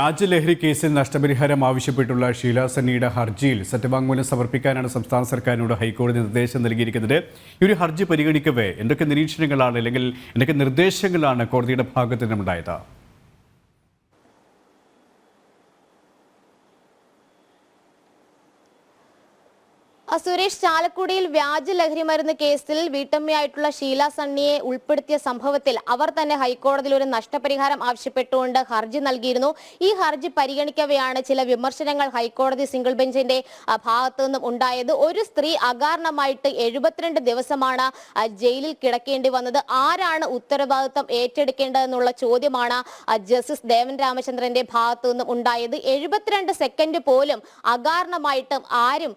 രാജ്യലഹരി കേസിൽ നഷ്ടപരിഹാരം ആവശ്യപ്പെട്ടുള്ള ഷീല സണ്ണിയുടെ ഹർജിയിൽ സത്യവാങ്മൂലം സമർപ്പിക്കാനാണ് സംസ്ഥാന സർക്കാരിനോട് ഹൈക്കോടതി നിർദ്ദേശം നൽകിയിരിക്കുന്നത്. ഈ ഒരു ഹർജി പരിഗണിക്കവേ എന്തൊക്കെ നിരീക്ഷണങ്ങളാണ് അല്ലെങ്കിൽ എന്തൊക്കെ നിർദ്ദേശങ്ങളാണ് കോടതിയുടെ ഭാഗത്തു നിന്നുണ്ടായത്? സുരേഷ്, ചാലക്കുടിയിൽ വ്യാജ ലഹരി മരുന്ന് കേസിൽ വീട്ടമ്മയായിട്ടുള്ള ഷീല സണ്ണിയെ ഉൾപ്പെടുത്തിയ സംഭവത്തിൽ അവർ തന്നെ ഹൈക്കോടതിയിൽ ഒരു നഷ്ടപരിഹാരം ആവശ്യപ്പെട്ടുകൊണ്ട് ഹർജി നൽകിയിരുന്നു. ഈ ഹർജി പരിഗണിക്കവെയാണ് ചില വിമർശനങ്ങൾ ഹൈക്കോടതി സിംഗിൾ ബെഞ്ചിന്റെ ഭാഗത്തു നിന്നും ഉണ്ടായത്. ഒരു സ്ത്രീ അകാരണമായിട്ട് 72 ദിവസമാണ് ജയിലിൽ കിടക്കേണ്ടി വന്നത്. ആരാണ് ഉത്തരവാദിത്തം ഏറ്റെടുക്കേണ്ടതെന്നുള്ള ചോദ്യമാണ് ജസ്റ്റിസ് ദേവൻ രാമചന്ദ്രന്റെ ഭാഗത്തു നിന്നും ഉണ്ടായത്. 72 സെക്കൻഡ് പോലും അകാരണമായിട്ടും ആരും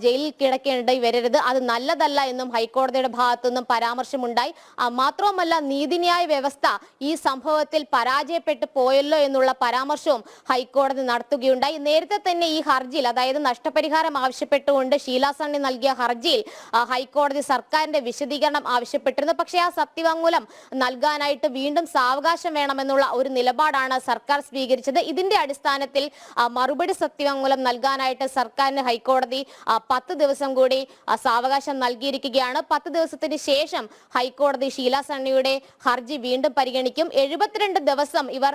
ജയിലിൽ കിടക്കേണ്ടി വരരുത്, അത് നല്ലതല്ല എന്നും ഹൈക്കോടതിയുടെ ഭാഗത്തു നിന്നും പരാമർശമുണ്ടായി. മാത്രവുമല്ല, നീതിന്യായ വ്യവസ്ഥ ഈ സംഭവത്തിൽ പരാജയപ്പെട്ടു പോയല്ലോ എന്നുള്ള പരാമർശവും ഹൈക്കോടതി നടത്തുകയുണ്ടായി. നേരത്തെ തന്നെ ഈ ഹർജിയിൽ, അതായത് നഷ്ടപരിഹാരം ആവശ്യപ്പെട്ടുകൊണ്ട് ഷീല സണ്ണി നൽകിയ ഹർജിയിൽ ഹൈക്കോടതി സർക്കാരിന്റെ വിശദീകരണം ആവശ്യപ്പെട്ടിരുന്നു. പക്ഷേ ആ സത്യവാങ്മൂലം നൽകാനായിട്ട് വീണ്ടും സാവകാശം വേണമെന്നുള്ള ഒരു നിലപാടാണ് സർക്കാർ സ്വീകരിച്ചത്. ഇതിന്റെ അടിസ്ഥാനത്തിൽ മറുപടി സത്യവാങ്മൂലം നൽകാനായിട്ട് സർക്കാരിന് ഹൈക്കോടതി 10 ദിവസം കൂടി സാവകാശം നൽകിയിരിക്കുകയാണ്. 10 ദിവസത്തിന് ശേഷം ഹൈക്കോടതി ഷീല സണ്ണിയുടെ ഹർജി വീണ്ടും പരിഗണിക്കും. 72 ദിവസം ഇവർ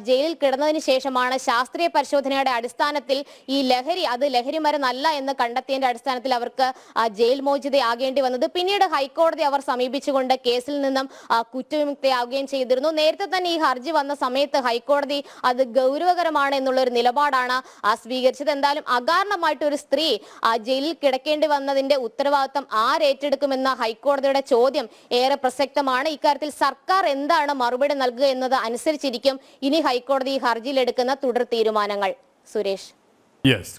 ജയിലിൽ കിടന്നതിന് ശേഷമാണ് ശാസ്ത്രീയ പരിശോധനയുടെ അടിസ്ഥാനത്തിൽ ഈ ലഹരി അത് ലഹരി മരുന്നല്ല എന്ന് കണ്ടെത്തിയതിന്റെ അടിസ്ഥാനത്തിൽ അവർക്ക് ജയിൽ മോചിതയാകേണ്ടി വന്നത്. പിന്നീട് ഹൈക്കോടതി അവർ സമീപിച്ചുകൊണ്ട് കേസിൽ നിന്നും കുറ്റവിമുക്തയാവുകയും ചെയ്തിരുന്നു. നേരത്തെ തന്നെ ഈ ഹർജി വന്ന സമയത്ത് ഹൈക്കോടതി അത് ഗൗരവകരമാണ് എന്നുള്ള ഒരു നിലപാടാണ് സ്വീകരിച്ചത്. എന്തായാലും അകാരണമായിട്ട് ഒരു സ്ത്രീ ജയിലിൽ കിടക്കേണ്ടി വന്നതിന്റെ ഉത്തരവാദിത്തം ആരേറ്റെടുക്കുമെന്ന ഹൈക്കോടതിയുടെ ചോദ്യം ഏറെ പ്രസക്തമാണ്. ഇക്കാര്യത്തിൽ സർക്കാർ എന്താണ് മറുപടി നൽകുക എന്നത് അനുസരിച്ചിരിക്കും ഇനി ഹൈക്കോടതി ഈ ഹർജിയിൽ എടുക്കുന്ന തുടർ തീരുമാനങ്ങൾ. സുരേഷ്,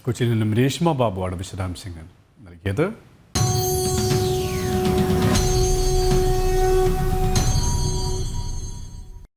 കൊച്ചിയിൽ നിന്നും രേഷ്മ ബാബുവാണ് വിശദാംശങ്ങൾ നൽകിയത്.